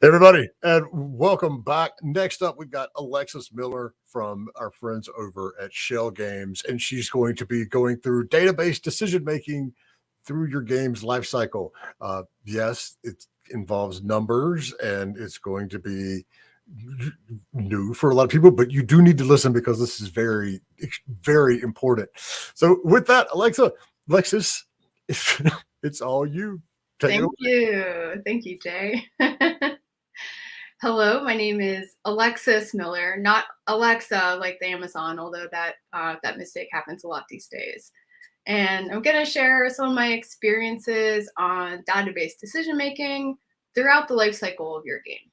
Hey everybody, and welcome back. Next up, we've got Alexis Miller from our friends over at Shell Games, and she's going to be going through database decision making through your game's life cycle. Yes, it involves numbers, and it's going to be new for a lot of people, but you do need to listen because this is very, very important. So, with that, Alexis, it's all you. Take it Thank away. you. Thank you, Jay. Hello, my name is Alexis Miller, not Alexa like the Amazon, although that mistake happens a lot these days. And I'm going to share some of my experiences on database decision making throughout the life cycle of your game.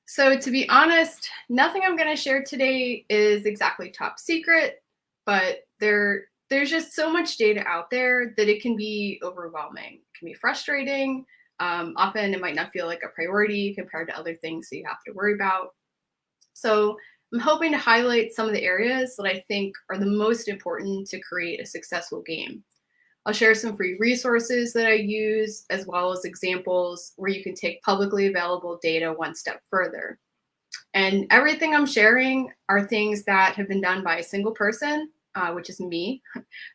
So to be honest, nothing I'm going to share today is exactly top secret, but there's just so much data out there that it can be overwhelming. It can be frustrating. Often it might not feel like a priority compared to other things that you have to worry about. So I'm hoping to highlight some of the areas that I think are the most important to create a successful game. I'll share some free resources that I use, as well as examples where you can take publicly available data one step further. And everything I'm sharing are things that have been done by a single person, which is me.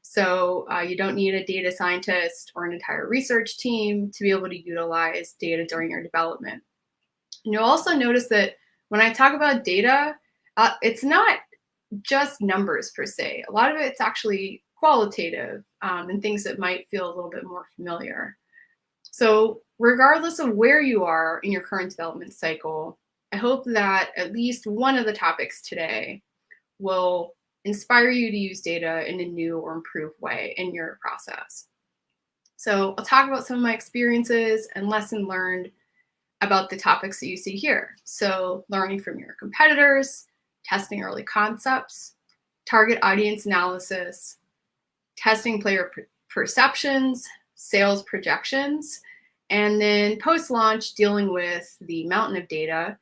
So you don't need a data scientist or an entire research team to be able to utilize data during your development. And you'll also notice that when I talk about data, it's not just numbers per se. A lot of it's actually qualitative and things that might feel a little bit more familiar. So regardless of where you are in your current development cycle, I hope that at least one of the topics today will inspire you to use data in a new or improved way in your process. So I'll talk about some of my experiences and lesson learned about the topics that you see here. So learning from your competitors, testing early concepts, target audience analysis, testing player perceptions, sales projections, and then post-launch dealing with the mountain of data,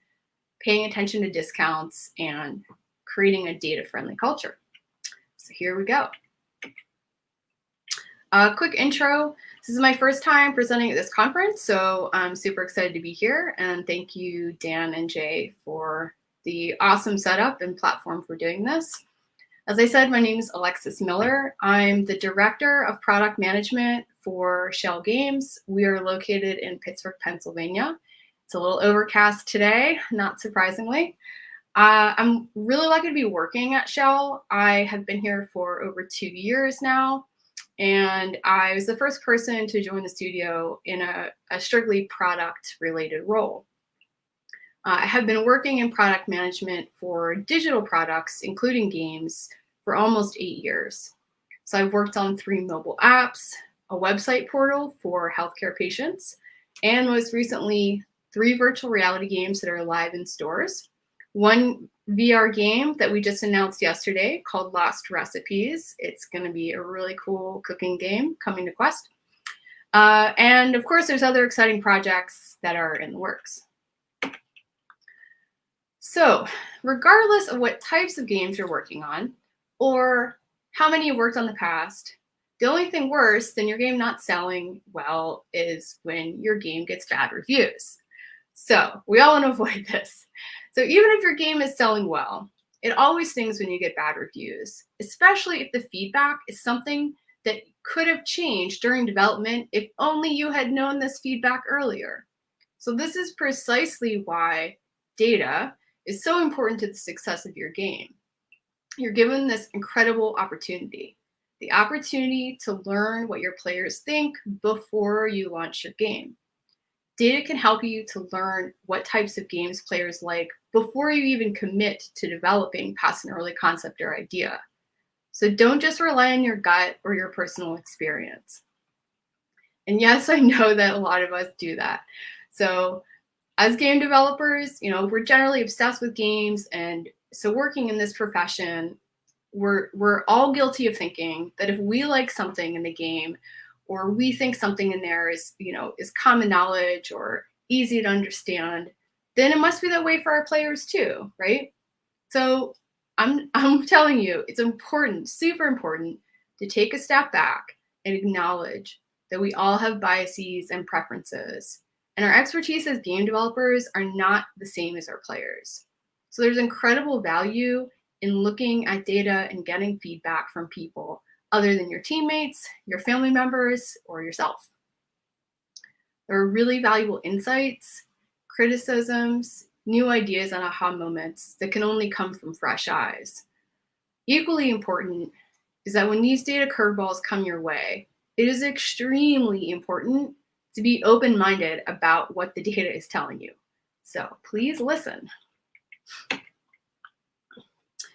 paying attention to discounts, and creating a data-friendly culture. So here we go. A quick intro. This is my first time presenting at this conference, so I'm super excited to be here. And thank you, Dan and Jay, for the awesome setup and platform for doing this. As I said, my name is Alexis Miller. I'm the Director of Product Management for Shell Games. We are located in Pittsburgh, Pennsylvania. It's a little overcast today, not surprisingly. I'm really lucky to be working at Shell. I have been here for over 2 years now, and I was the first person to join the studio in a strictly product-related role. I have been working in product management for digital products, including games, for almost 8 years. So I've worked on 3 mobile apps, a website portal for healthcare patients, and most recently, 3 virtual reality games that are live in stores. One VR game that we just announced yesterday called Lost Recipes. It's going to be a really cool cooking game coming to Quest. And of course, there's other exciting projects that are in the works. So regardless of what types of games you're working on or how many you've worked on in the past, the only thing worse than your game not selling well is when your game gets bad reviews. So we all want to avoid this. So even if your game is selling well, it always stings when you get bad reviews, especially if the feedback is something that could have changed during development if only you had known this feedback earlier. So this is precisely why data is so important to the success of your game. You're given this incredible opportunity, the opportunity to learn what your players think before you launch your game. Data can help you to learn what types of games players like before you even commit to developing past an early concept or idea. So don't just rely on your gut or your personal experience. And yes, I know that a lot of us do that. So as game developers, we're generally obsessed with games, and so working in this profession, we're all guilty of thinking that if we like something in the game, or we think something in there is common knowledge or easy to understand, then it must be that way for our players too, right? So I'm telling you, it's important, super important, to take a step back and acknowledge that we all have biases and preferences, And our expertise as game developers are not the same as our players. So there's incredible value in looking at data and getting feedback from people other than your teammates, your family members, or yourself. There are really valuable insights, criticisms, new ideas, and aha moments that can only come from fresh eyes. Equally important is that when these data curveballs come your way, it is extremely important to be open-minded about what the data is telling you. So please listen.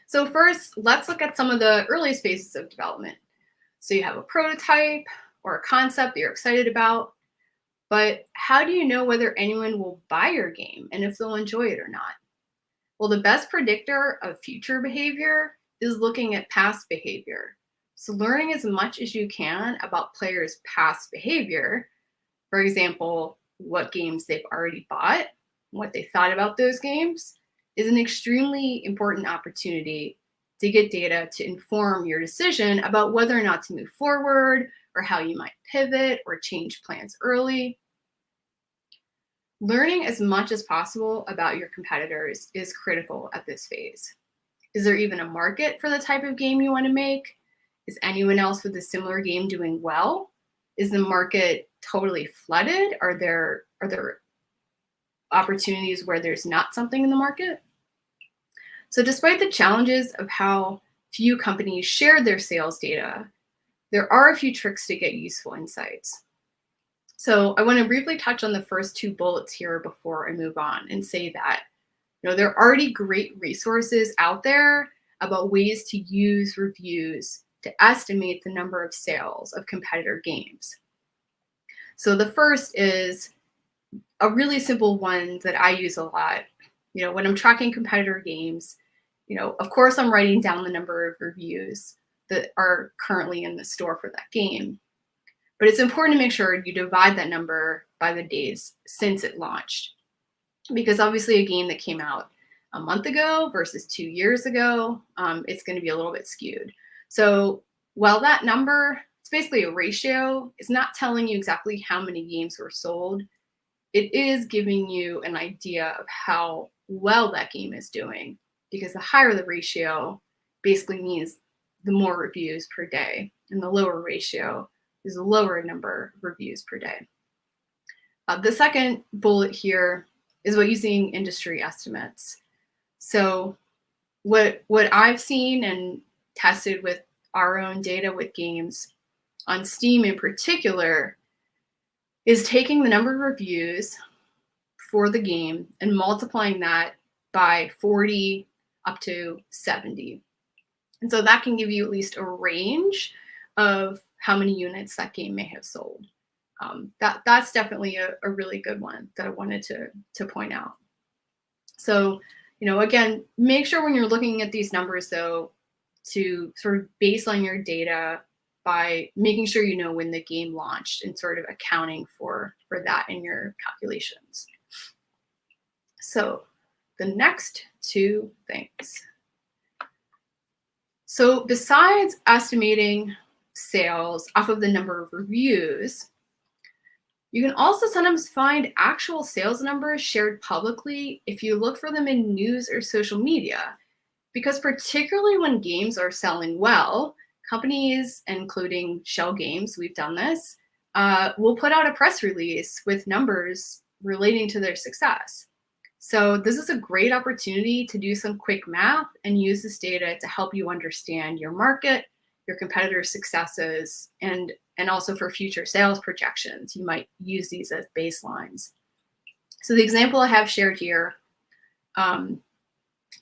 So first, let's look at some of the earliest phases of development. So you have a prototype or a concept that you're excited about, but how do you know whether anyone will buy your game and if they'll enjoy it or not? Well, the best predictor of future behavior is looking at past behavior. So learning as much as you can about players' past behavior, for example, what games they've already bought, what they thought about those games, is an extremely important opportunity to get data to inform your decision about whether or not to move forward or how you might pivot or change plans early. Learning as much as possible about your competitors is critical at this phase. Is there even a market for the type of game you want to make? Is anyone else with a similar game doing well? Is the market totally flooded? Are there opportunities where there's not something in the market? So despite the challenges of how few companies share their sales data, there are a few tricks to get useful insights. So I want to briefly touch on the first two bullets here before I move on and say that there are already great resources out there about ways to use reviews to estimate the number of sales of competitor games. So the first is a really simple one that I use a lot. When I'm tracking competitor games, of course I'm writing down the number of reviews that are currently in the store for that game. But it's important to make sure you divide that number by the days since it launched. Because obviously a game that came out a month ago versus 2 years ago, it's going to be a little bit skewed. So while that number, it's basically a ratio, is not telling you exactly how many games were sold, it is giving you an idea of how well that game is doing. Because the higher the ratio basically means the more reviews per day, and the lower ratio is a lower number of reviews per day. The second bullet here is about using industry estimates. So what I've seen and tested with our own data with games on Steam in particular is taking the number of reviews for the game and multiplying that by 40 up to 70. And so that can give you at least a range of how many units that game may have sold. That's definitely a really good one that I wanted to point out. So, again, make sure when you're looking at these numbers, though, to sort of baseline your data by making sure you know when the game launched and sort of accounting for that in your calculations. So the next two things. So besides estimating sales off of the number of reviews, you can also sometimes find actual sales numbers shared publicly if you look for them in news or social media. Because particularly when games are selling well, companies, including Shell Games, we've done this, will put out a press release with numbers relating to their success. So this is a great opportunity to do some quick math and use this data to help you understand your market, your competitors' successes, and also for future sales projections. You might use these as baselines. So the example I have shared here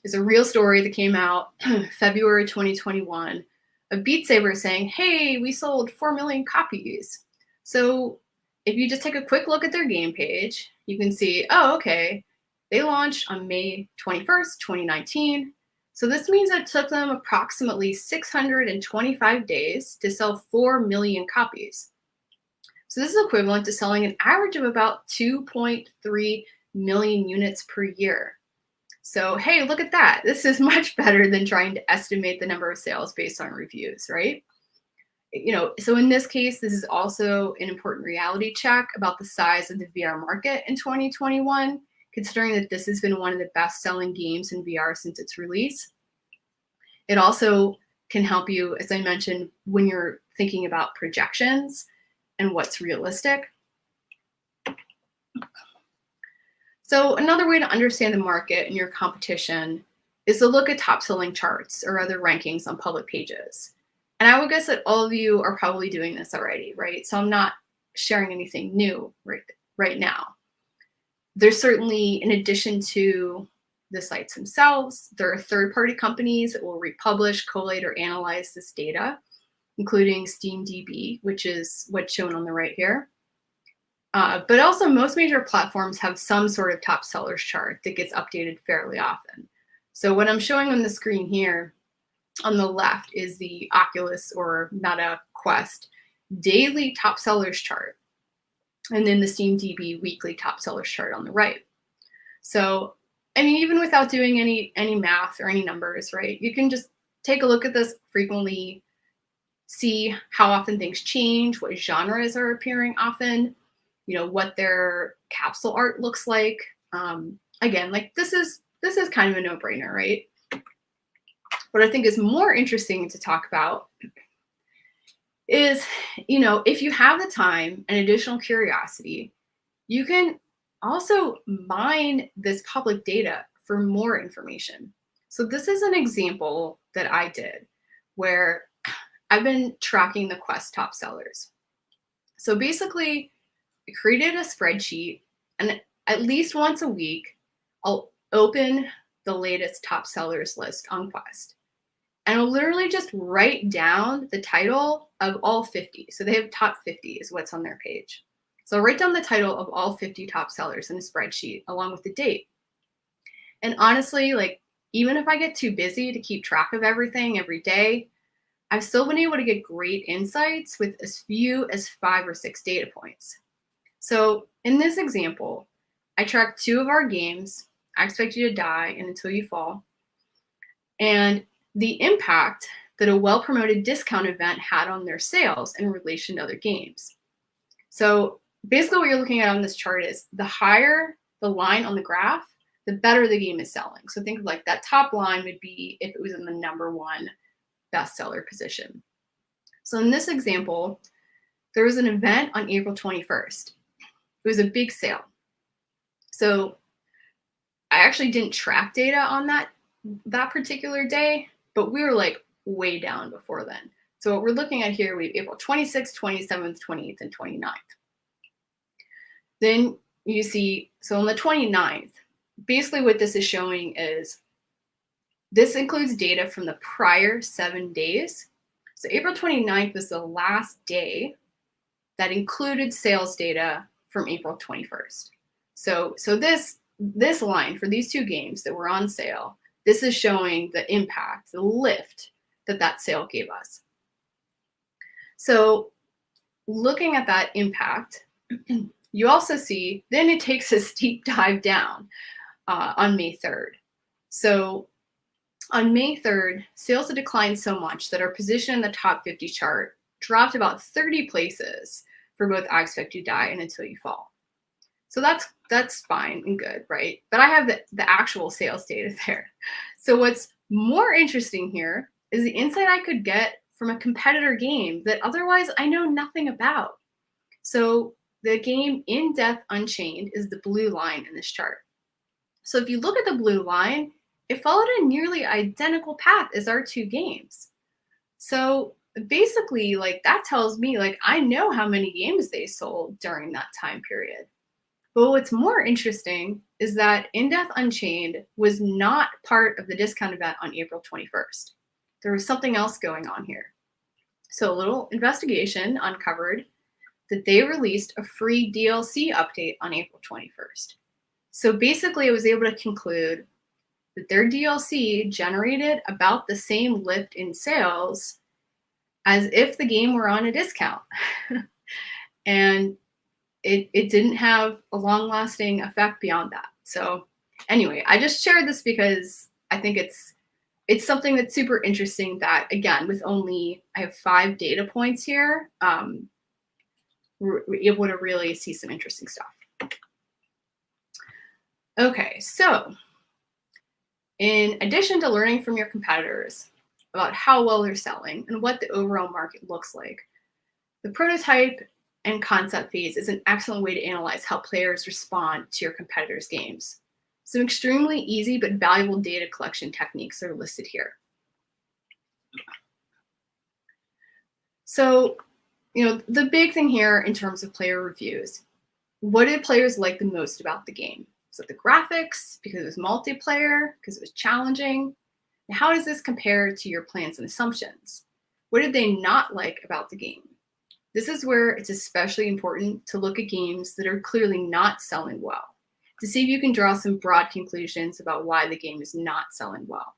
is a real story that came out February 2021 of Beat Saber saying, hey, we sold 4 million copies. So if you just take a quick look at their game page, you can see, oh, okay, they launched on May 21st, 2019. So this means it took them approximately 625 days to sell 4 million copies. So this is equivalent to selling an average of about 2.3 million units per year. So, hey, look at that. This is much better than trying to estimate the number of sales based on reviews, right? So in this case, this is also an important reality check about the size of the VR market in 2021, considering that this has been one of the best-selling games in VR since its release. It also can help you, as I mentioned, when you're thinking about projections and what's realistic. So another way to understand the market and your competition is to look at top-selling charts or other rankings on public pages. And I would guess that all of you are probably doing this already, right? So I'm not sharing anything new right now. There's certainly, in addition to the sites themselves, there are third-party companies that will republish, collate, or analyze this data, including SteamDB, which is what's shown on the right here. But also most major platforms have some sort of top sellers chart that gets updated fairly often. So what I'm showing on the screen here on the left is the Oculus or Meta Quest daily top sellers chart, and then the SteamDB weekly top sellers chart on the right. So, I mean, even without doing any math or any numbers, right, you can just take a look at this frequently, see how often things change, what genres are appearing often, what their capsule art looks like. Again, like this is kind of a no-brainer, right? What I think is more interesting to talk about is, if you have the time and additional curiosity, you can also mine this public data for more information. So this is an example that I did where I've been tracking the Quest top sellers. So basically, I created a spreadsheet, and at least once a week, I'll open the latest top sellers list on Quest. And I'll literally just write down the title of all 50. So they have top 50 is what's on their page. So I'll write down the title of all 50 top sellers in a spreadsheet along with the date. And honestly, like, even if I get too busy to keep track of everything every day, I've still been able to get great insights with as few as 5 or 6 data points. So in this example, I tracked 2 of our games, I Expect You to Die and Until You Fall, and the impact that a well-promoted discount event had on their sales in relation to other games. So basically what you're looking at on this chart is the higher the line on the graph, the better the game is selling. So think of like that top line would be if it was in the #1 bestseller position. So in this example, there was an event on April 21st. It was a big sale. So I actually didn't track data on that particular day, but we were like way down before then. So what we're looking at here, we have April 26th, 27th, 28th, and 29th. Then you see, so on the 29th, basically what this is showing is this includes data from the prior 7 days. So April 29th was the last day that included sales data from April 21st. So this line for these 2 games that were on sale, this is showing the impact, the lift that sale gave us. So looking at that impact, you also see then it takes a steep dive down on May 3rd. So on May 3rd, sales had declined so much that our position in the top 50 chart dropped about 30 places for both I Expect You to Die and Until You Fall. So that's fine and good, right? But I have the actual sales data there. So what's more interesting here is the insight I could get from a competitor game that otherwise I know nothing about. So the game In Death Unchained is the blue line in this chart. So if you look at the blue line, it followed a nearly identical path as our 2 games. So basically, like, that tells me, like, I know how many games they sold during that time period. But what's more interesting is that In Death Unchained was not part of the discount event on April 21st. There was something else going on here. So a little investigation uncovered that they released a free DLC update on April 21st. So basically, I was able to conclude that their DLC generated about the same lift in sales as if the game were on a discount. And it didn't have a long-lasting effect beyond that. So anyway, I just shared this because I think it's it's something that's super interesting that, again, with only, I have 5 data points here, we're able to really see some interesting stuff. Okay, so in addition to learning from your competitors about how well they're selling and what the overall market looks like, the prototype and concept phase is an excellent way to analyze how players respond to your competitors' games. Some extremely easy but valuable data collection techniques are listed here. So, the big thing here in terms of player reviews, what did players like the most about the game? So the graphics, because it was multiplayer, because it was challenging. And how does this compare to your plans and assumptions? What did they not like about the game? This is where it's especially important to look at games that are clearly not selling well, to see if you can draw some broad conclusions about why the game is not selling well.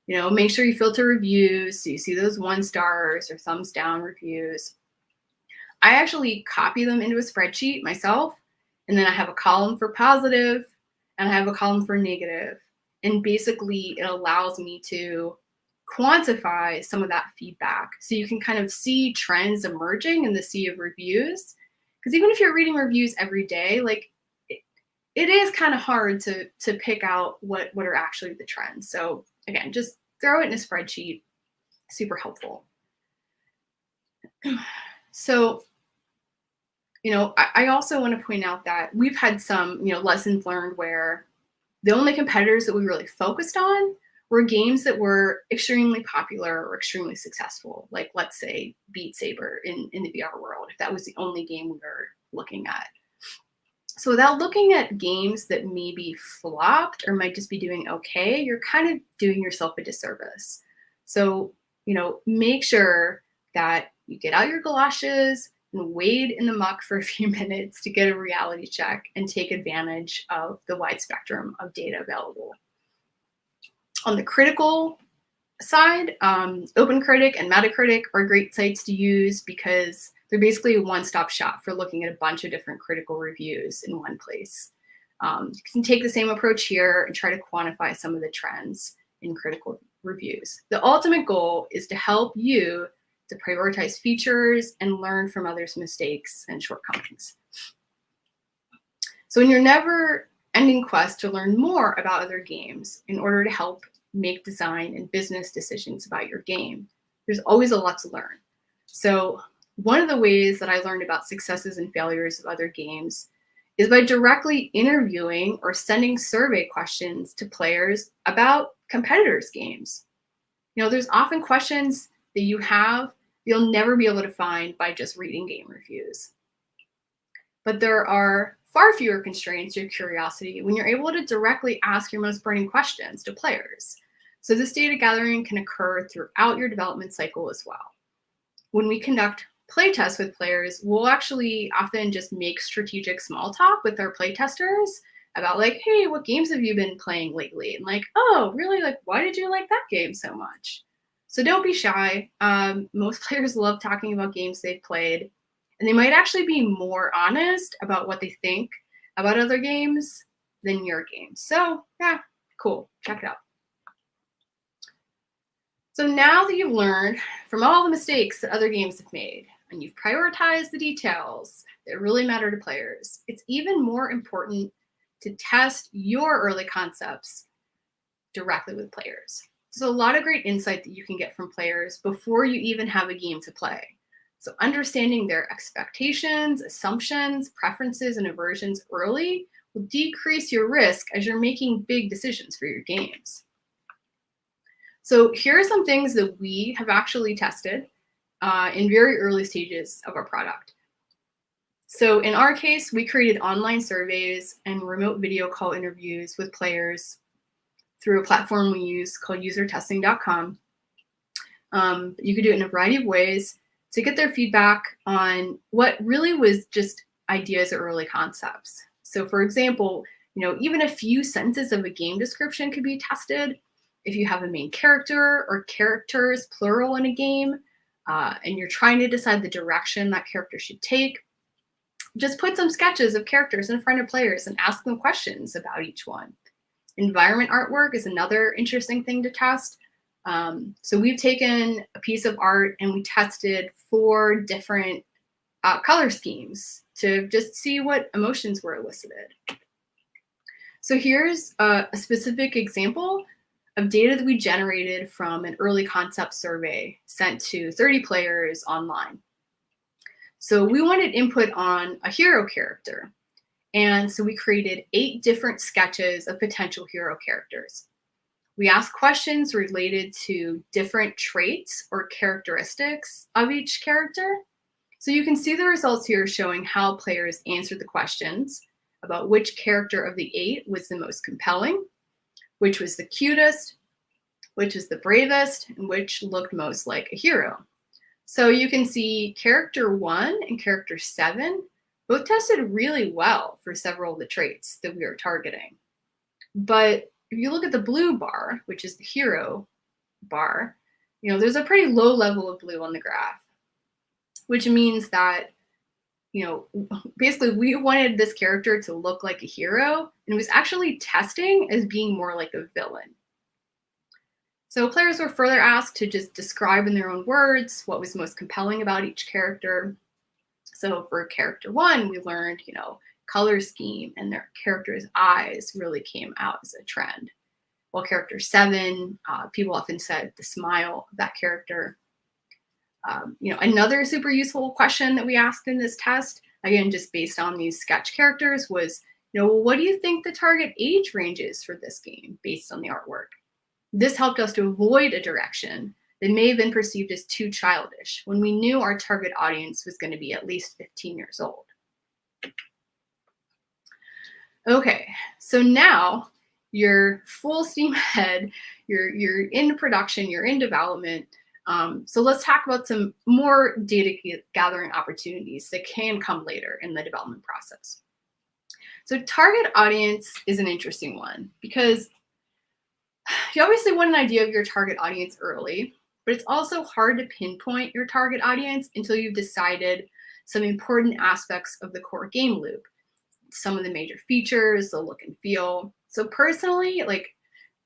Make sure you filter reviews so you see those 1 stars or thumbs down reviews. I actually copy them into a spreadsheet myself, and then I have a column for positive and I have a column for negative. And basically it allows me to quantify some of that feedback so you can kind of see trends emerging in the sea of reviews. Because even if you're reading reviews every day, like it is kind of hard to pick out what are actually the trends. So again, just throw it in a spreadsheet, super helpful. So, I also want to point out that we've had some, lessons learned where the only competitors that we really focused on were games that were extremely popular or extremely successful. Like, let's say Beat Saber in the VR world, if that was the only game we were looking at. So without looking at games that maybe flopped or might just be doing okay, you're kind of doing yourself a disservice. So, make sure that you get out your galoshes and wade in the muck for a few minutes to get a reality check and take advantage of the wide spectrum of data available. On the critical side, OpenCritic and Metacritic are great sites to use because they're basically a one-stop shop for looking at a bunch of different critical reviews in one place. You can take the same approach here and try to quantify some of the trends in critical reviews. The ultimate goal is to help you to prioritize features and learn from others' mistakes and shortcomings. So in your never-ending quest to learn more about other games in order to help make design and business decisions about your game, there's always a lot to learn. So one of the ways that I learned about successes and failures of other games is by directly interviewing or sending survey questions to players about competitors' games. There's often questions that you'll never be able to find by just reading game reviews. But there are far fewer constraints to your curiosity when you're able to directly ask your most burning questions to players. So this data gathering can occur throughout your development cycle as well. When we conduct playtests with players, we'll actually often just make strategic small talk with our playtesters about like, hey, what games have you been playing lately? And like, oh, really? Like, why did you like that game so much? So don't be shy. Most players love talking about games they've played, and they might actually be more honest about what they think about other games than your game. So yeah, cool, check it out. So now that you've learned from all the mistakes that other games have made, and you've prioritized the details that really matter to players, it's even more important to test your early concepts directly with players. There's a lot of great insight that you can get from players before you even have a game to play. So understanding their expectations, assumptions, preferences, and aversions early will decrease your risk as you're making big decisions for your games. So here are some things that we have actually tested in very early stages of our product. So in our case, we created online surveys and remote video call interviews with players through a platform we use called usertesting.com. You could do it in a variety of ways to get their feedback on what really was just ideas or early concepts. So for example, even a few sentences of a game description could be tested. If you have a main character or characters, plural, in a game, and you're trying to decide the direction that character should take, just put some sketches of characters in front of players and ask them questions about each one. Environment artwork is another interesting thing to test. So we've taken a piece of art and we tested 4 different color schemes to just see what emotions were elicited. So here's a specific example of data that we generated from an early concept survey sent to 30 players online. So we wanted input on a hero character. And so we created 8 different sketches of potential hero characters. We asked questions related to different traits or characteristics of each character. So you can see the results here showing how players answered the questions about which character of the 8 was the most compelling, which was the cutest, which is the bravest, and which looked most like a hero. So you can see character 1 and character 7 both tested really well for several of the traits that we were targeting. But if you look at the blue bar, which is the hero bar, there's a pretty low level of blue on the graph, which means that, basically we wanted this character to look like a hero, and it was actually testing as being more like a villain. So players were further asked to just describe in their own words what was most compelling about each character. So for character 1, we learned, color scheme and their character's eyes really came out as a trend. While character 7, people often said the smile of that character. Another super useful question that we asked in this test, again, just based on these sketch characters, was, what do you think the target age range is for this game based on the artwork? This helped us to avoid a direction that may have been perceived as too childish when we knew our target audience was going to be at least 15 years old. Okay, so now you're full steam ahead, you're in production, you're in development. So let's talk about some more data gathering opportunities that can come later in the development process. So target audience is an interesting one because you obviously want an idea of your target audience early, but it's also hard to pinpoint your target audience until you've decided some important aspects of the core game loop, some of the major features, the look and feel. So personally,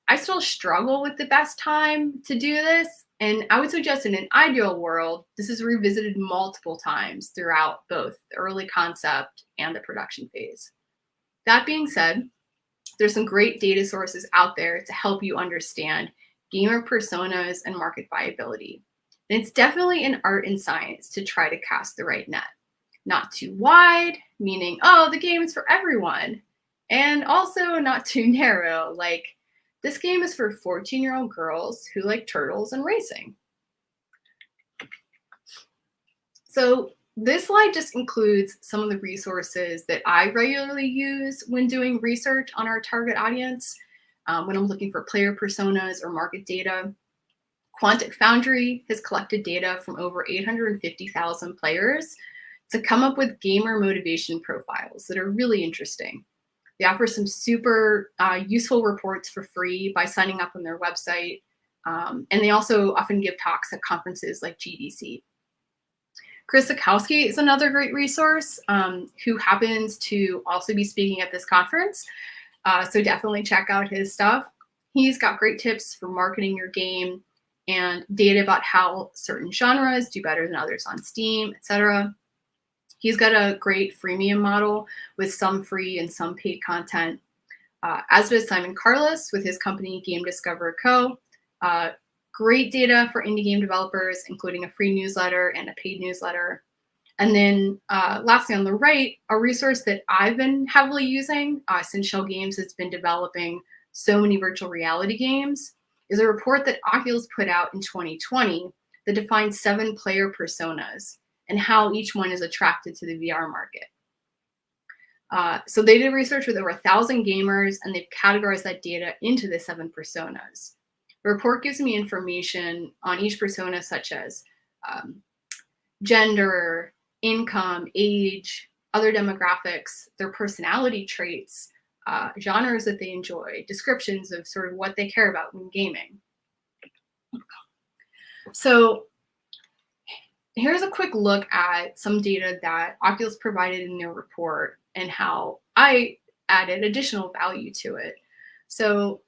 I still struggle with the best time to do this. And I would suggest in an ideal world, this is revisited multiple times throughout both the early concept and the production phase. That being said, there's some great data sources out there to help you understand gamer personas and market viability. And it's definitely an art and science to try to cast the right net. Not too wide, meaning, the game is for everyone. And also not too narrow, like this game is for 14-year-old girls who like turtles and racing. So this slide just includes some of the resources that I regularly use when doing research on our target audience, when I'm looking for player personas or market data. Quantic Foundry has collected data from over 850,000 players to come up with gamer motivation profiles that are really interesting. They offer some super useful reports for free by signing up on their website. And they also often give talks at conferences like GDC. Chris Sikowski is another great resource who happens to also be speaking at this conference. So definitely check out his stuff. He's got great tips for marketing your game and data about how certain genres do better than others on Steam, etc. He's got a great freemium model with some free and some paid content, as does Simon Carlos with his company Game Discover Co. Great data for indie game developers, including a free newsletter and a paid newsletter. And then lastly on the right, a resource that I've been heavily using since Shell Games has been developing so many virtual reality games is a report that Oculus put out in 2020 that defines 7 player personas and how each one is attracted to the VR market. So they did research with over 1,000 gamers, and they've categorized that data into the 7 personas. The report gives me information on each persona, such as gender, income, age, other demographics, their personality traits, genres that they enjoy, descriptions of sort of what they care about when gaming. So here's a quick look at some data that Oculus provided in their report and how I added additional value to it. So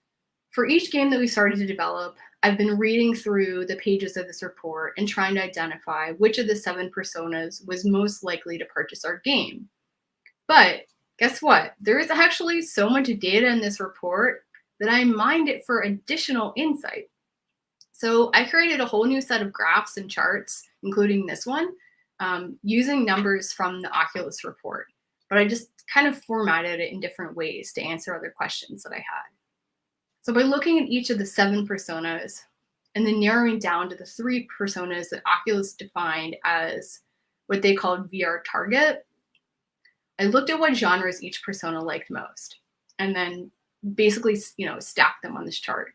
for each game that we started to develop, I've been reading through the pages of this report and trying to identify which of the 7 personas was most likely to purchase our game. But guess what? There is actually so much data in this report that I mined it for additional insight. So I created a whole new set of graphs and charts, including this one, using numbers from the Oculus report. But I just kind of formatted it in different ways to answer other questions that I had. So by looking at each of the 7 personas and then narrowing down to the 3 personas that Oculus defined as what they called VR target, I looked at what genres each persona liked most and then basically, stacked them on this chart.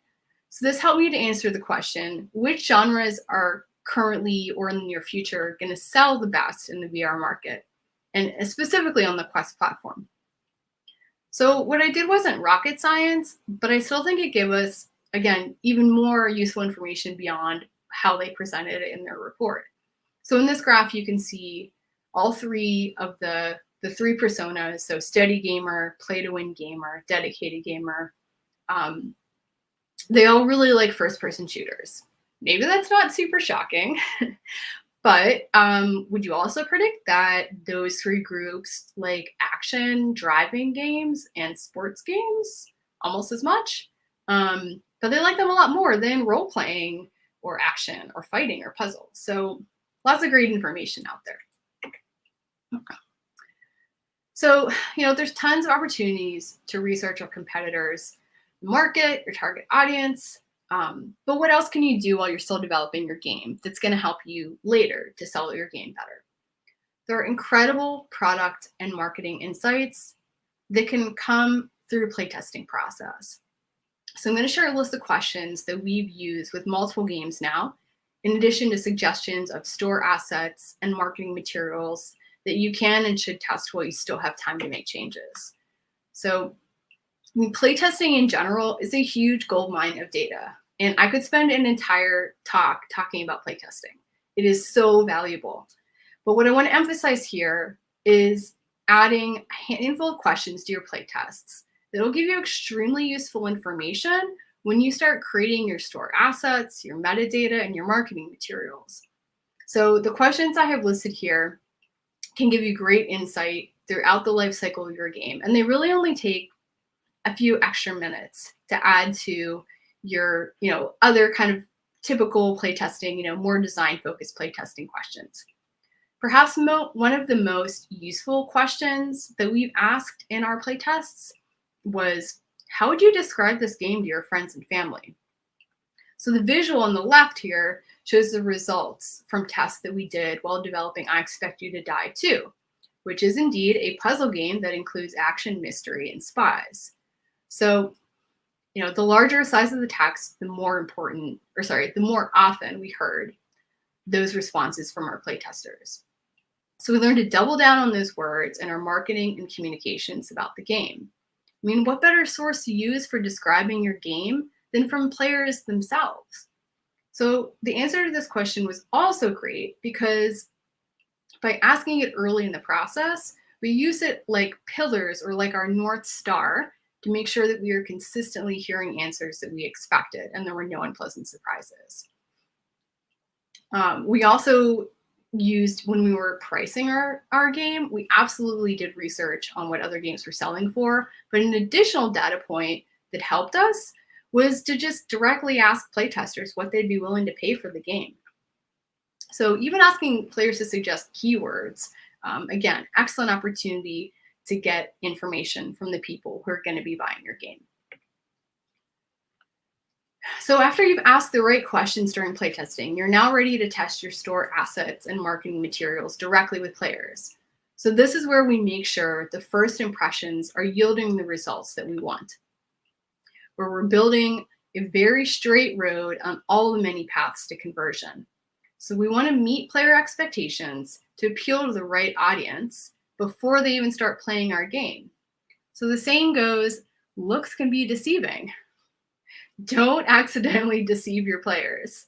So this helped me to answer the question, which genres are currently or in the near future going to sell the best in the VR market, and specifically on the Quest platform. So what I did wasn't rocket science, but I still think it gave us, again, even more useful information beyond how they presented it in their report. So in this graph, you can see all 3 of the 3 personas, so steady gamer, play to win gamer, dedicated gamer. They all really like first-person shooters. Maybe that's not super shocking, but would you also predict that those 3 groups like action, driving games, and sports games almost as much? But they like them a lot more than role-playing or action or fighting or puzzles. So lots of great information out there. So, there's tons of opportunities to research our competitors' market, your target audience. But what else can you do while you're still developing your game that's going to help you later to sell your game better? There are incredible product and marketing insights that can come through the playtesting process. So I'm going to share a list of questions that we've used with multiple games now, in addition to suggestions of store assets and marketing materials that you can and should test while you still have time to make changes. So playtesting in general is a huge goldmine of data, and I could spend an entire talk talking about playtesting. It is so valuable. But what I want to emphasize here is adding a handful of questions to your playtests that will give you extremely useful information when you start creating your store assets, your metadata, and your marketing materials. So the questions I have listed here can give you great insight throughout the life cycle of your game, and they really only take a few extra minutes to add to your, other kind of typical playtesting, more design-focused playtesting questions. Perhaps one of the most useful questions that we've asked in our playtests was, how would you describe this game to your friends and family? So the visual on the left here shows the results from tests that we did while developing I Expect You to Die 2, which is indeed a puzzle game that includes action, mystery, and spies. So, the larger size of the text, the more often we heard those responses from our playtesters. So we learned to double down on those words in our marketing and communications about the game. What better source to use for describing your game than from players themselves? So the answer to this question was also great because by asking it early in the process, we use it like pillars or like our North Star to make sure that we are consistently hearing answers that we expected and there were no unpleasant surprises. We also used, when we were pricing our game, we absolutely did research on what other games were selling for, but an additional data point that helped us was to just directly ask playtesters what they'd be willing to pay for the game. So even asking players to suggest keywords, again, excellent opportunity to get information from the people who are going to be buying your game. So after you've asked the right questions during playtesting, you're now ready to test your store assets and marketing materials directly with players. So this is where we make sure the first impressions are yielding the results that we want, where we're building a very straight road on all the many paths to conversion. So we want to meet player expectations to appeal to the right audience before they even start playing our game. So the saying goes, looks can be deceiving. Don't accidentally deceive your players.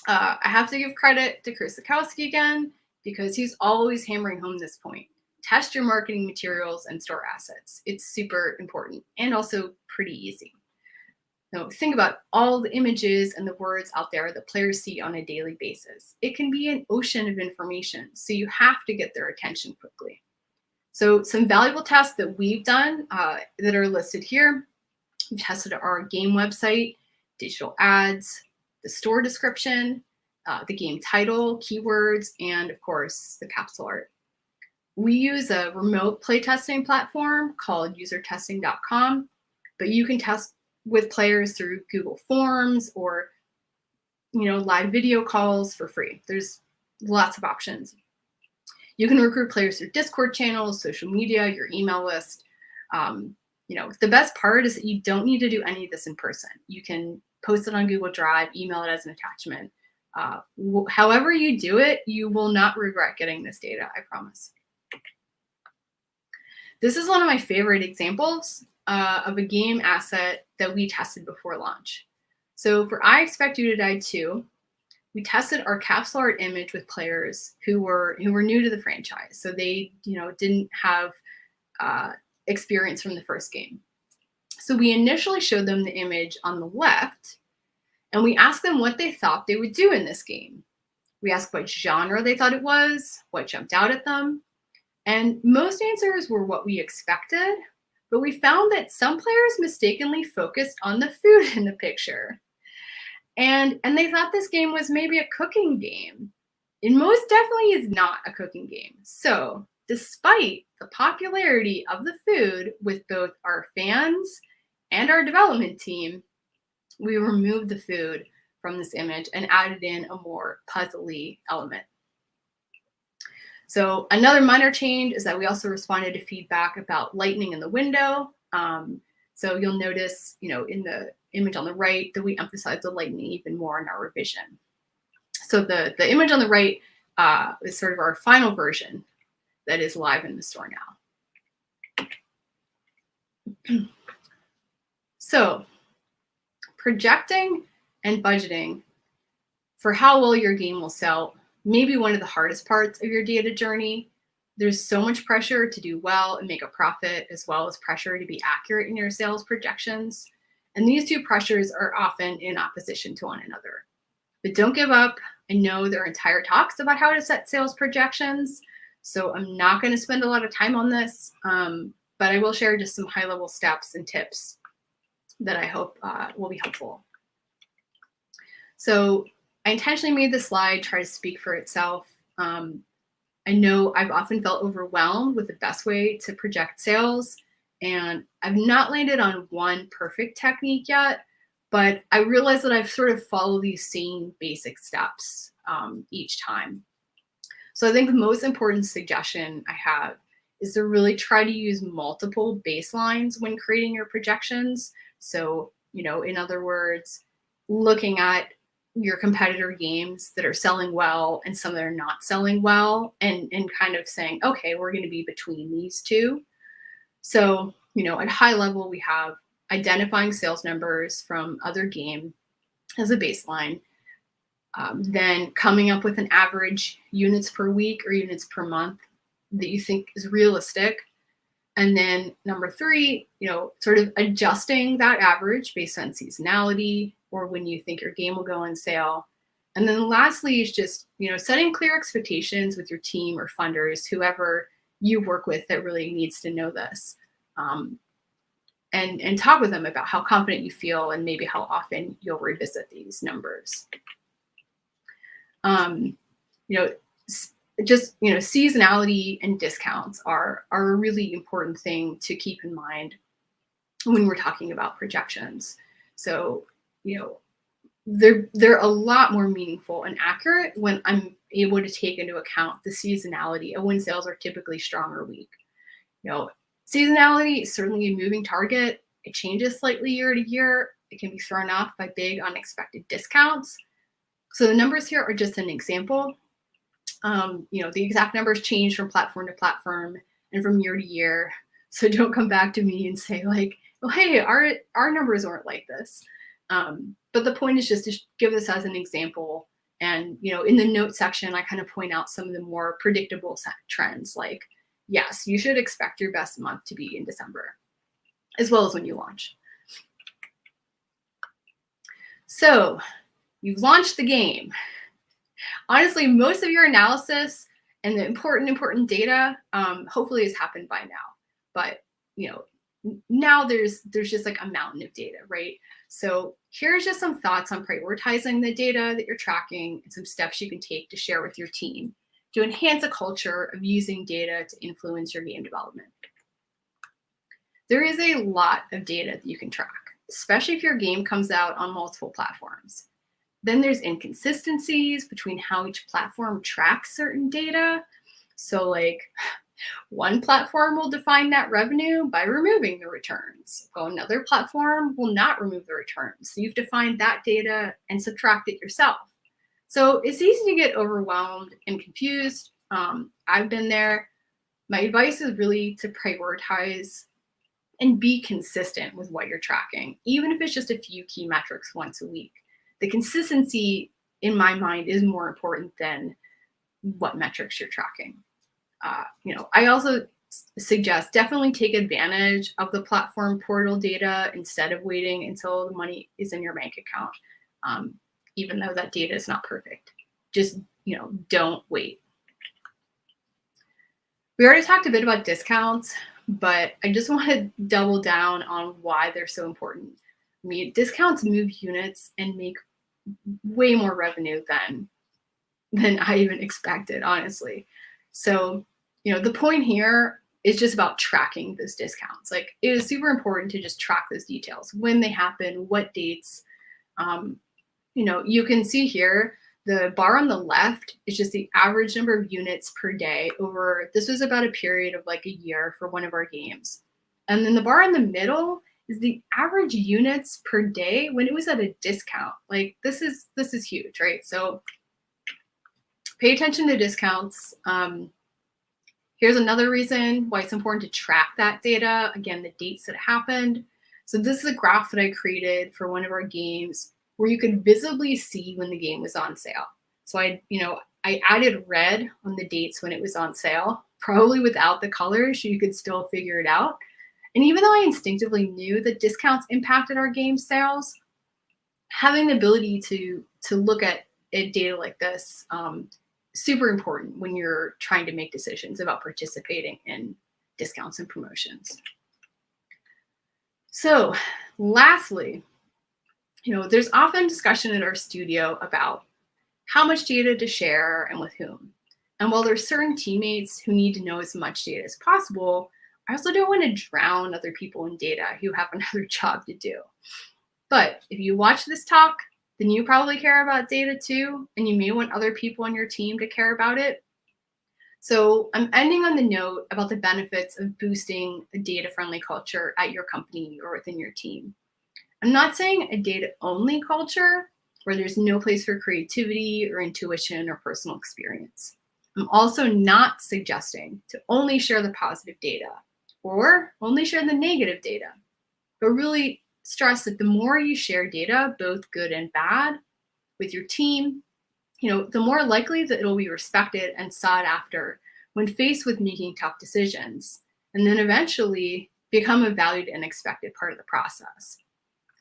I have to give credit to Chris Sikowski again, because he's always hammering home this point. Test your marketing materials and store assets. It's super important and also pretty easy. Now, think about all the images and the words out there that players see on a daily basis. It can be an ocean of information, so you have to get their attention quickly. So some valuable tests that we've done that are listed here. We've tested our game website, digital ads, the store description, the game title, keywords, and of course, the capsule art. We use a remote playtesting platform called usertesting.com, but you can test with players through Google Forms or live video calls for free. There's lots of options. You can recruit players through Discord channels, social media, your email list. The best part is that you don't need to do any of this in person. You can post it on Google Drive, email it as an attachment. However you do it, you will not regret getting this data, I promise. This is one of my favorite examples of a game asset that we tested before launch. So for I Expect You to Die 2, we tested our capsule art image with players who were new to the franchise. So they didn't have experience from the first game. So we initially showed them the image on the left, and we asked them what they thought they would do in this game. We asked what genre they thought it was, what jumped out at them, and most answers were what we expected, but we found that some players mistakenly focused on the food in the picture. And they thought this game was maybe a cooking game. It most definitely is not a cooking game. So despite the popularity of the food with both our fans and our development team, we removed the food from this image and added in a more puzzly element. So another minor change is that we also responded to feedback about lightning in the window. So you'll notice, in the image on the right that we emphasize the lightning even more in our revision. So the image on the right is sort of our final version that is live in the store now. So projecting and budgeting for how well your game will sell may be one of the hardest parts of your data journey. There's so much pressure to do well and make a profit, as well as pressure to be accurate in your sales projections. And these two pressures are often in opposition to one another. But don't give up. I know there are entire talks about how to set sales projections, so I'm not going to spend a lot of time on this, but I will share just some high-level steps and tips that I hope will be helpful. So I intentionally made this slide try to speak for itself. I know I've often felt overwhelmed with the best way to project sales, and I've not landed on one perfect technique yet, but I realize that I've sort of followed these same basic steps each time. So I think the most important suggestion I have is to really try to use multiple baselines when creating your projections. So, in other words, looking at your competitor games that are selling well and some that are not selling well, and kind of saying, okay, we're going to be between these two. So, at high level, we have identifying sales numbers from other game as a baseline, then coming up with an average units per week or units per month that you think is realistic. And then number three, sort of adjusting that average based on seasonality or when you think your game will go on sale. And then lastly is just, setting clear expectations with your team or funders, whoever you work with that really needs to know this. And talk with them about how confident you feel and maybe how often you'll revisit these numbers. Seasonality and discounts are a really important thing to keep in mind when we're talking about projections. So, they're a lot more meaningful and accurate when I'm able to take into account the seasonality of when sales are typically strong or weak. Seasonality is certainly a moving target. It changes slightly year to year. It can be thrown off by big unexpected discounts. So the numbers here are just an example. The exact numbers change from platform to platform and from year to year. So don't come back to me and say like, well, hey, our numbers aren't like this. But the point is just to give this as an example. And, in the note section, I kind of point out some of the more predictable trends, like, yes, you should expect your best month to be in December, as well as when you launch. So you've launched the game. Honestly, most of your analysis and the important data hopefully has happened by now. But now there's just like a mountain of data, right? So here's just some thoughts on prioritizing the data that you're tracking and some steps you can take to share with your team to enhance a culture of using data to influence your game development. There is a lot of data that you can track, especially if your game comes out on multiple platforms. Then there's inconsistencies between how each platform tracks certain data. So like one platform will define net revenue by removing the returns, while another platform will not remove the returns. So you've defined that data and subtract it yourself. So it's easy to get overwhelmed and confused. I've been there. My advice is really to prioritize and be consistent with what you're tracking, even if it's just a few key metrics once a week. The consistency, in my mind, is more important than what metrics you're tracking. I also suggest definitely take advantage of the platform portal data instead of waiting until the money is in your bank account, even though that data is not perfect. Just, don't wait. We already talked a bit about discounts, but I just want to double down on why they're so important. I mean, discounts move units and make way more revenue than I even expected, honestly. So, the point here is just about tracking those discounts. Like, it is super important to just track those details, when they happen, what dates. You can see here, the bar on the left is just the average number of units per day over, this was about a period of like a year for one of our games. And then the bar in the middle is the average units per day when it was at a discount. Like this is huge, right? So pay attention to discounts. Here's another reason why it's important to track that data. Again, the dates that happened. So this is a graph that I created for one of our games where you could visibly see when the game was on sale. So I added red on the dates when it was on sale, probably without the colors, so you could still figure it out. And even though I instinctively knew that discounts impacted our game sales, having the ability to look at data like this, super important when you're trying to make decisions about participating in discounts and promotions. So lastly, there's often discussion in our studio about how much data to share and with whom. And while there's certain teammates who need to know as much data as possible, I also don't want to drown other people in data who have another job to do. But if you watch this talk, then you probably care about data too, and you may want other people on your team to care about it. So I'm ending on the note about the benefits of boosting a data-friendly culture at your company or within your team. I'm not saying a data-only culture where there's no place for creativity or intuition or personal experience. I'm also not suggesting to only share the positive data or only share the negative data, but really stress that the more you share data, both good and bad, with your team, the more likely that it'll be respected and sought after when faced with making tough decisions, and then eventually become a valued and expected part of the process.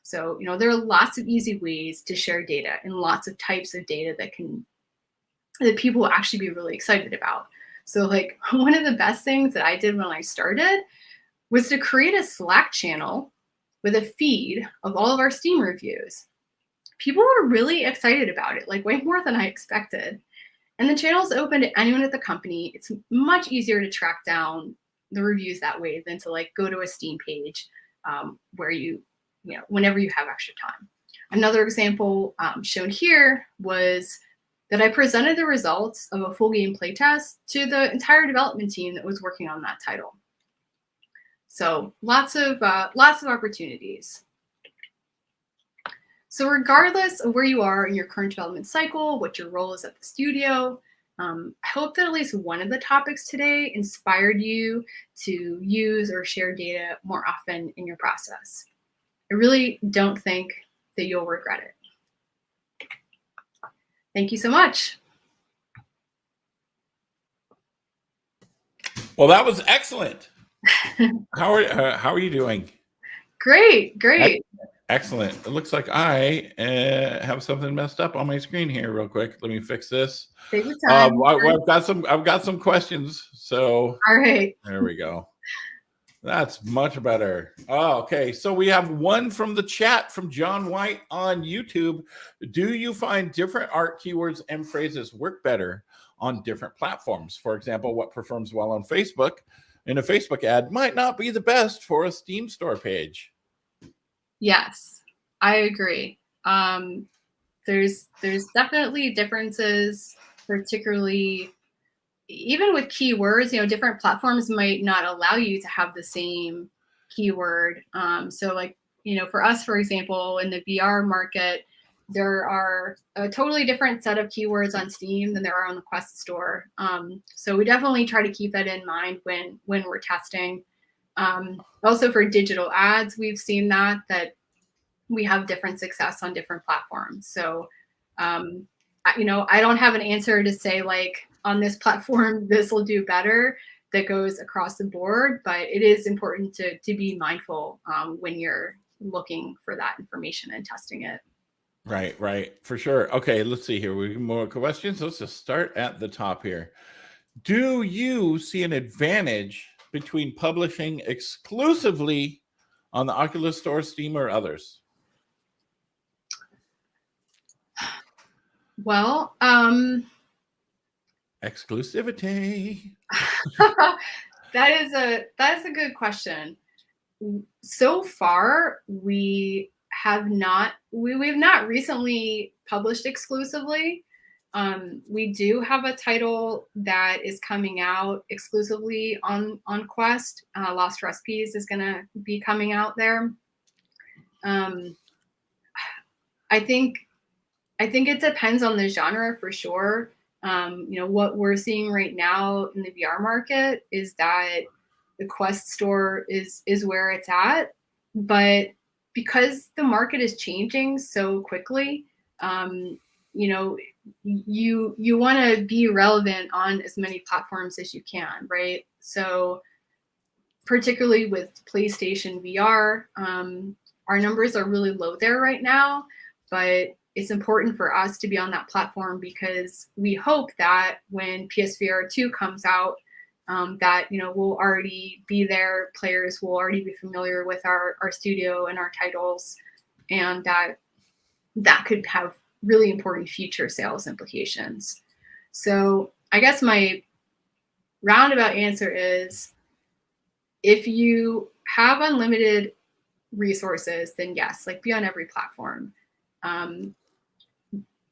So, there are lots of easy ways to share data and lots of types of data that people will actually be really excited about. So like one of the best things that I did when I started was to create a Slack channel with a feed of all of our Steam reviews. People were really excited about it, like way more than I expected. And the channel is open to anyone at the company. It's much easier to track down the reviews that way than to like go to a Steam page where whenever you have extra time. Another example shown here was that I presented the results of a full game playtest to the entire development team that was working on that title. So lots of opportunities. So regardless of where you are in your current development cycle, what your role is at the studio, I hope that at least one of the topics today inspired you to use or share data more often in your process. I really don't think that you'll regret it. Thank you so much. Well, that was excellent. How are you doing? Great. Excellent. It looks like I have something messed up on my screen here real quick. Let me fix this. Take your time. I've got some questions. So All right. there we go. That's much better. Oh, okay. So we have one from the chat from John White on YouTube. Do you find different art keywords and phrases work better on different platforms? For example, what performs well on Facebook in a Facebook ad might not be the best for a Steam store page. Yes, I agree. There's definitely differences, particularly even with keywords. Different platforms might not allow you to have the same keyword. So like, for us, for example, in the VR market, there are a totally different set of keywords on Steam than there are on the Quest store. So we definitely try to keep that in mind when we're testing. Also for digital ads, we've seen that we have different success on different platforms. So, I don't have an answer to say like on this platform, this will do better that goes across the board, but it is important to be mindful when you're looking for that information and testing it. Right. For sure. Okay, let's see here. We have more questions. Let's just start at the top here. Do you see an advantage between publishing exclusively on the Oculus Store, Steam, or others? Well, exclusivity. that is a good question. So far, we've not recently published exclusively. We do have a title that is coming out exclusively on Quest. Lost Recipes is going to be coming out there. I think it depends on the genre for sure. What we're seeing right now in the VR market is that the Quest store is where it's at, but because the market is changing so quickly, you want to be relevant on as many platforms as you can, right? So particularly with PlayStation VR, our numbers are really low there right now, but it's important for us to be on that platform because we hope that when PSVR 2 comes out, that we'll already be there. Players will already be familiar with our studio and our titles, and that could have really important future sales implications. So I guess my roundabout answer is, if you have unlimited resources, then yes, like be on every platform.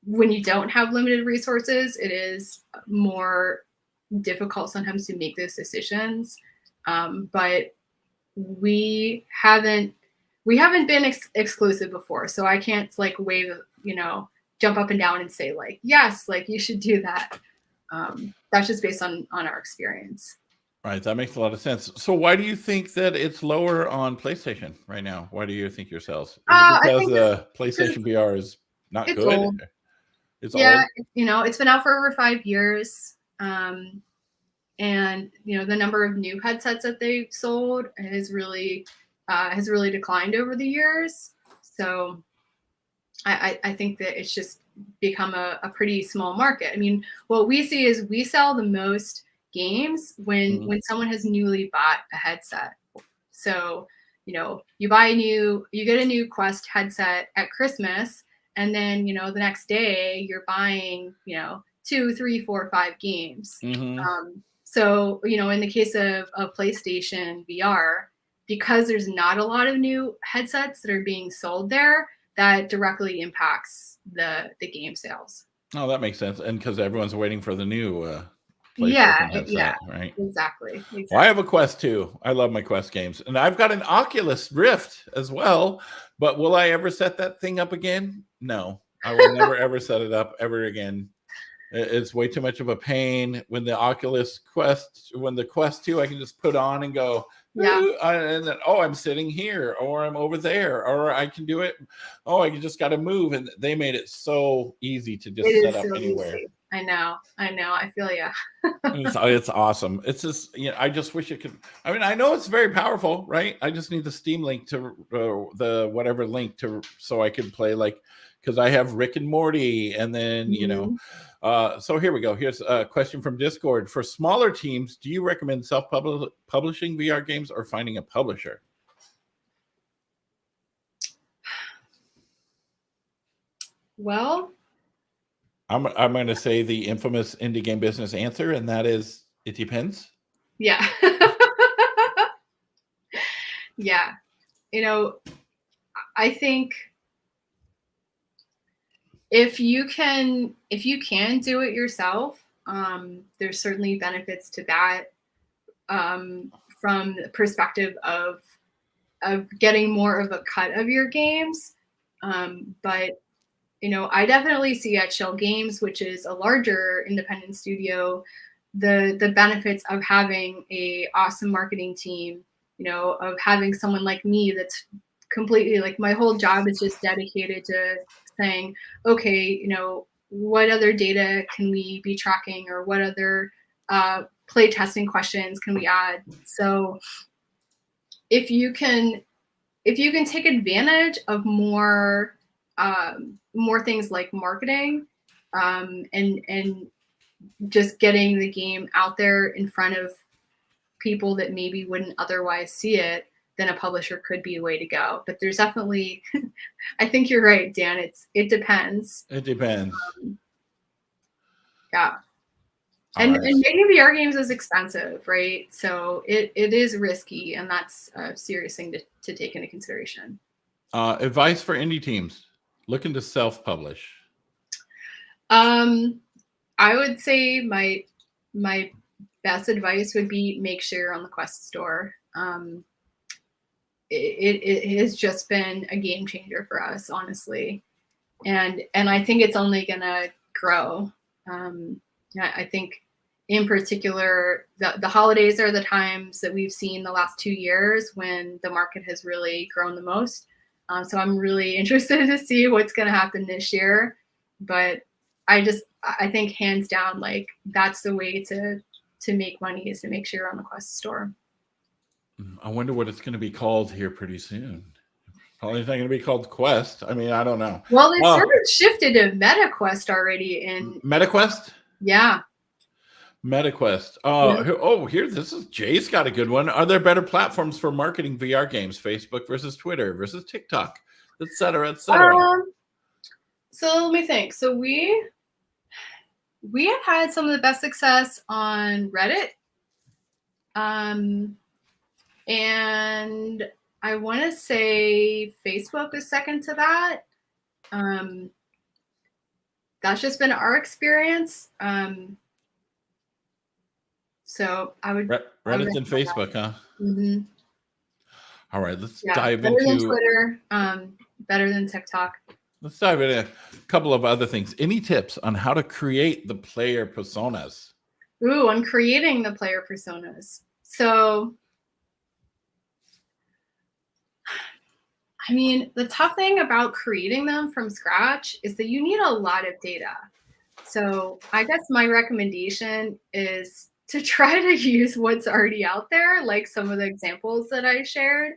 When you don't have limited resources, it is more difficult sometimes to make those decisions. But we haven't been exclusive before, so I can't like jump up and down and say like, yes, like you should do that. That's just based on our experience. Right, that makes a lot of sense. So why do you think that it's lower on PlayStation right now? Why do you think your sales? Is it because the PlayStation VR is not good? Old. It's old. It's been out for over 5 years. And the number of new headsets that they've sold has really declined over the years. So I think that it's just become a pretty small market. I mean, what we see is we sell the most games when someone has newly bought a headset. So you get a new Quest headset at Christmas, and then the next day you're buying 2, 3, 4, 5 games. So in the case of PlayStation VR, because there's not a lot of new headsets that are being sold there, that directly impacts the game sales. Oh, that makes sense. And because everyone's waiting for the new PlayStation headset, right? Exactly. Well, I have a Quest 2. I love my Quest games. And I've got an Oculus Rift as well. But will I ever set that thing up again? No. I will never, ever set it up ever again. It's way too much of a pain. When the Quest 2, I can just put on and go, and then, I'm sitting here, or I'm over there, or I can do it. I just got to move. And they made it so easy to just set up anywhere. I know. I feel ya. It's awesome. It's just, I just wish it could. I mean, I know it's very powerful, right? I just need the Steam link to the whatever link to, so I can play, like, because I have Rick and Morty, and then so here we go. Here's a question from Discord. For smaller teams, do you recommend self-publishing VR games or finding a publisher? Well, I'm going to say the infamous indie game business answer, and that is it depends. Yeah. Yeah. I think if you can do it yourself, there's certainly benefits to that, from the perspective of getting more of a cut of your games. But I definitely see at Shell Games, which is a larger independent studio, the benefits of having a awesome marketing team, of having someone like me that's completely, like, my whole job is just dedicated to saying, okay, what other data can we be tracking, or what other play testing questions can we add? So if you can take advantage of more things like marketing, and just getting the game out there in front of people that maybe wouldn't otherwise see it, then a publisher could be a way to go. But there's definitely, I think you're right, Dan. It depends. It depends. Yeah. And making VR games is expensive, right? So it is risky, and that's a serious thing to take into consideration. Advice for indie teams looking to self-publish. I would say my best advice would be make sure you're on the Quest store. It has just been a game changer for us, honestly, and I think it's only gonna grow. I think in particular the holidays are the times that we've seen the last 2 years when the market has really grown the most. So I'm really interested to see what's going to happen this year. But I think hands down, like, that's the way to make money, is to make sure you're on the Quest store. I wonder what it's going to be called here pretty soon. Probably not going to be called Quest. I mean, I don't know. Well, they sort of shifted to MetaQuest already. MetaQuest? Yeah. MetaQuest. This is Jay's got a good one. Are there better platforms for marketing VR games? Facebook versus Twitter versus TikTok, et cetera, et cetera. So let me think. So we have had some of the best success on Reddit. And I want to say Facebook is second to that. That's just been our experience. So I would Reddit and Facebook, huh? Mm-hmm. All right, let's dive better into than Twitter, better than TikTok. Let's dive into a couple of other things. Any tips on how to create the player personas? Ooh, on creating the player personas. So, I mean, the tough thing about creating them from scratch is that you need a lot of data. So I guess my recommendation is to try to use what's already out there, like some of the examples that I shared,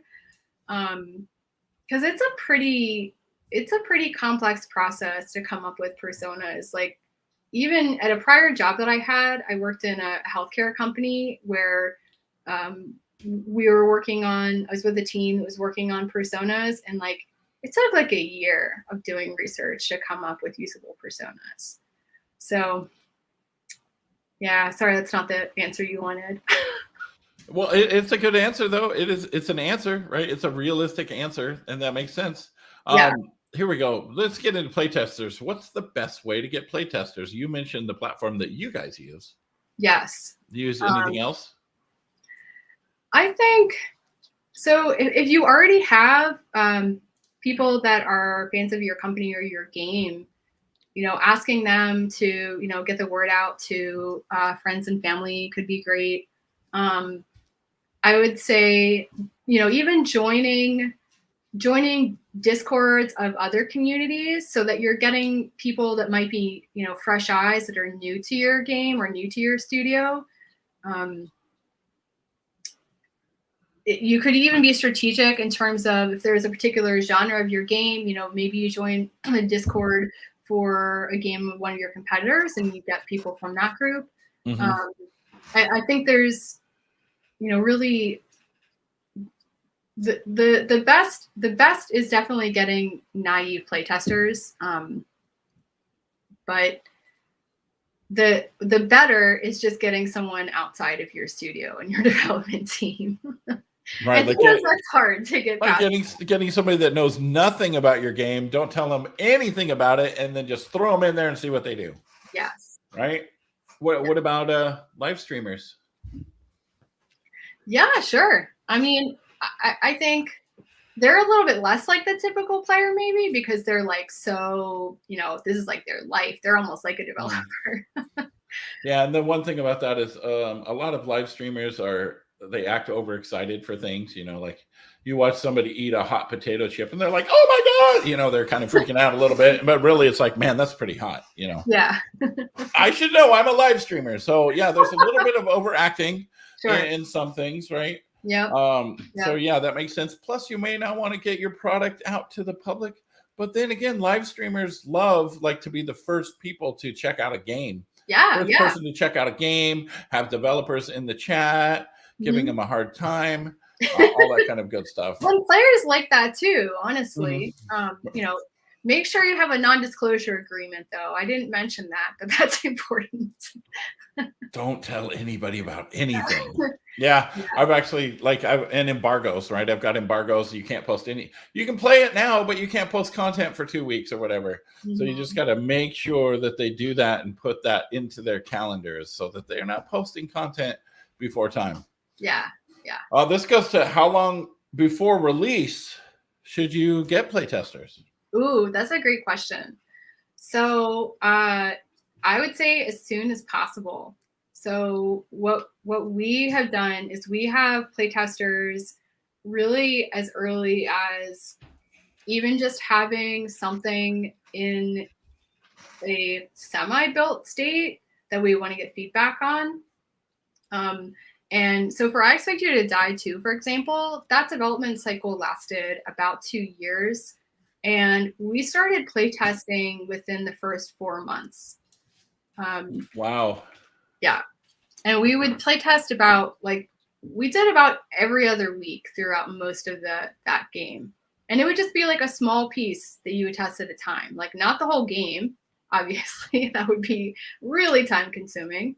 because it's a pretty complex process to come up with personas. Like, even at a prior job that I had, I worked in a healthcare company where we were working on, I was with a team that was working on personas, and like it took like a year of doing research to come up with usable personas. So yeah, sorry, that's not the answer you wanted. Well, it's a good answer though. It's an answer, right? It's a realistic answer, and that makes sense. Yeah. Here we go. Let's get into playtesters. What's the best way to get playtesters? You mentioned the platform that you guys use. Yes. Do you use anything else? I think so. If you already have people that are fans of your company or your game, asking them to, get the word out to friends and family could be great. I would say, even joining discords of other communities so that you're getting people that might be, you know, fresh eyes that are new to your game or new to your studio. You could even be strategic in terms of if there's a particular genre of your game, you know, maybe you join a Discord for a game of one of your competitors and you get people from that group. I think there's, you know, really the best is definitely getting naive playtesters, but the better is just getting someone outside of your studio and your development team. Right, like that's hard to get like past. getting somebody that knows nothing about your game, don't tell them anything about it, and then just throw them in there and see what they do. Yes. Right. What about live streamers? Yeah, sure. I mean, I think they're a little bit less like the typical player, maybe, because they're like, so, you know, this is like their life. They're almost like a developer. Yeah, and the one thing about that is a lot of live streamers they act overexcited for things, you know, like you watch somebody eat a hot potato chip and they're like, oh my God, you know, they're kind of freaking out a little bit, but really it's like, man, that's pretty hot, you know. Yeah. I should know, I'm a live streamer. So yeah, there's a little bit of overacting in some things, right? Yeah. So yeah, that makes sense. Plus you may not want to get your product out to the public, but then again, live streamers like to be the first people to check out a game. First person to check out a game, have developers in the chat, giving them a hard time, all that kind of good stuff. Well, players like that too, honestly. You know, make sure you have a non-disclosure agreement, though. I didn't mention that, but that's important. Don't tell anybody about anything. Yeah, I've actually and embargoes, right? I've got embargoes. You can't post you can play it now, but you can't post content for 2 weeks or whatever. So you just got to make sure that they do that and put that into their calendars so that they're not posting content before time. Yeah. This goes to how long before release should you get playtesters? Ooh, that's a great question. So I would say as soon as possible. So what we have done is we have playtesters really as early as even just having something in a semi-built state that we want to get feedback on. And so for I Expect You to Die 2, for example, that development cycle lasted about 2 years. And we started playtesting within the first 4 months. Wow. Yeah. And we would playtest we did about every other week throughout most of that game. And it would just be like a small piece that you would test at a time, like not the whole game, obviously. That would be really time consuming.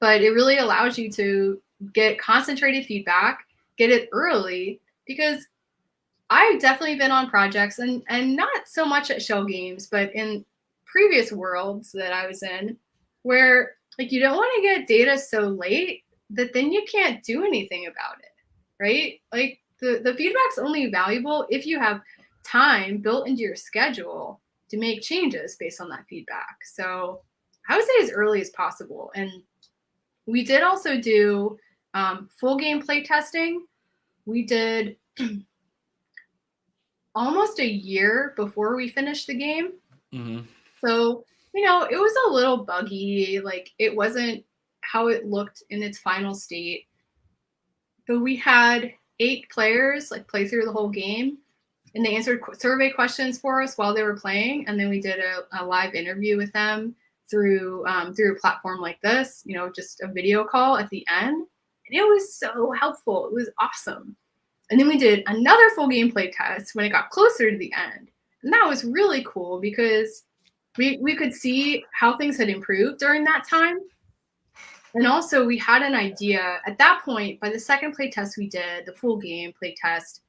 But it really allows you to get concentrated feedback, get it early, because I've definitely been on projects and not so much at Shell Games, but in previous worlds that I was in where like you don't want to get data so late that then you can't do anything about it, right? Like the feedback's only valuable if you have time built into your schedule to make changes based on that feedback. So I would say as early as possible. And we did also do full game play testing. We did almost a year before we finished the game. So, you know, it was a little buggy. Like it wasn't how it looked in its final state. But we had 8 players like play through the whole game, and they answered survey questions for us while they were playing. And then we did a live interview with them through a platform like this, you know, just a video call at the end. And it was so helpful. It was awesome. And then we did another full gameplay test when it got closer to the end. And that was really cool because we could see how things had improved during that time. And also we had an idea at that point, by the second play test we did, the full game play test,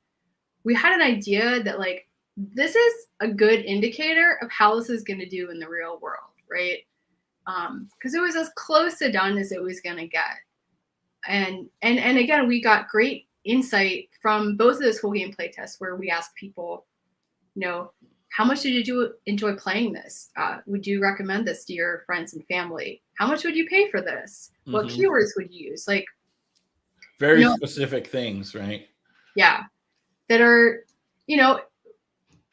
we had an idea that like, this is a good indicator of how this is going to do in the real world, right? Because it was as close to done as it was going to get. And again, we got great insight from both of those full game play tests where we asked people, you know, how much did you enjoy playing this? Would you recommend this to your friends and family? How much would you pay for this? What keywords would you use? Like very specific things, right? Yeah. That are you know,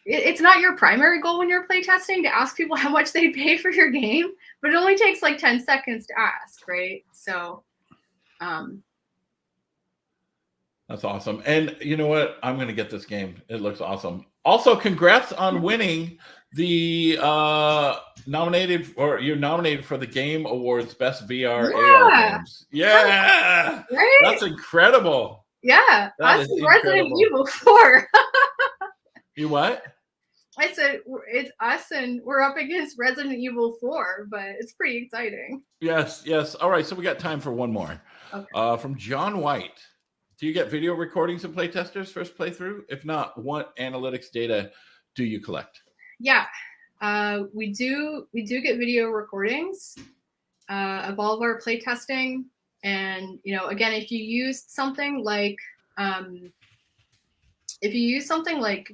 it's not your primary goal when you're playtesting to ask people how much they pay for your game, but it only takes like 10 seconds to ask, right? So, that's awesome. And you know what? I'm going to get this game. It looks awesome. Also, congrats on winning the you're nominated for the Game Awards Best VR AR games. Yeah. Right? That's incredible. Yeah. That Us is and Resident incredible. Evil 4. You what? I said it's us and we're up against Resident Evil 4, but it's pretty exciting. Yes. All right. So we got time for one more. Okay. From John White. Do you get video recordings of playtesters first playthrough? If not, what analytics data do you collect? Yeah, we do get video recordings of all of our playtesting, and again, if you use something like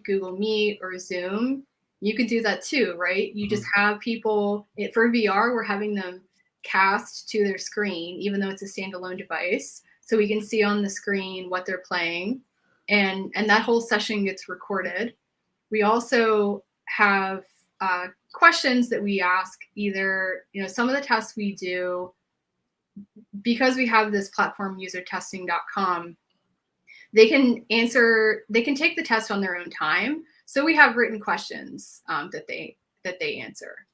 Google Meet or Zoom, you can do that too, right? You just have people for VR. We're having them cast to their screen, even though it's a standalone device. So we can see on the screen what they're playing, and that whole session gets recorded. We also have questions that we ask. Either some of the tests we do, because we have this platform usertesting.com, they can take the test on their own time. So we have written questions that they answer.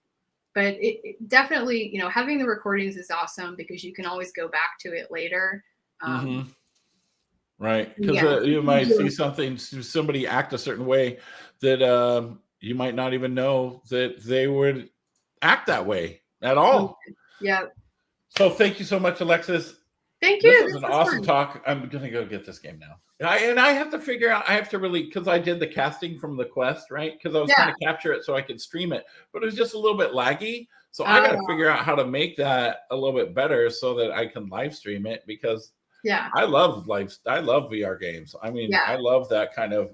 But it definitely, having the recordings is awesome because you can always go back to it later. Right, because you might see somebody act a certain way that you might not even know that they would act that way at all. Yeah. So thank you so much, Alexis. Thank you. This was an awesome talk. I'm gonna go get this game now. I have to figure out. I have to really, because I did the casting from the Quest, right? Because I was trying to capture it so I could stream it, but it was just a little bit laggy. So I got to figure out how to make that a little bit better so that I can live stream it, because I love VR games. I mean, I love that kind of,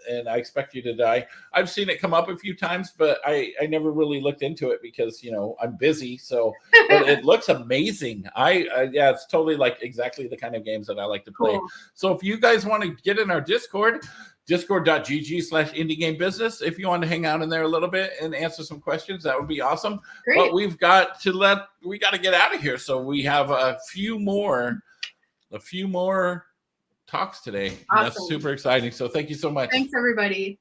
and I expect you to die. I've seen it come up a few times, but I never really looked into it because, I'm busy. So, but it looks amazing. It's totally like exactly the kind of games that I like to play. Cool. So if you guys want to get in our Discord, discord.gg/indiegamebusiness. If you want to hang out in there a little bit and answer some questions, that would be awesome. Great. But we got to get out of here. So we have a few more talks today. Awesome. That's super exciting. So thank you so much. Thanks, everybody.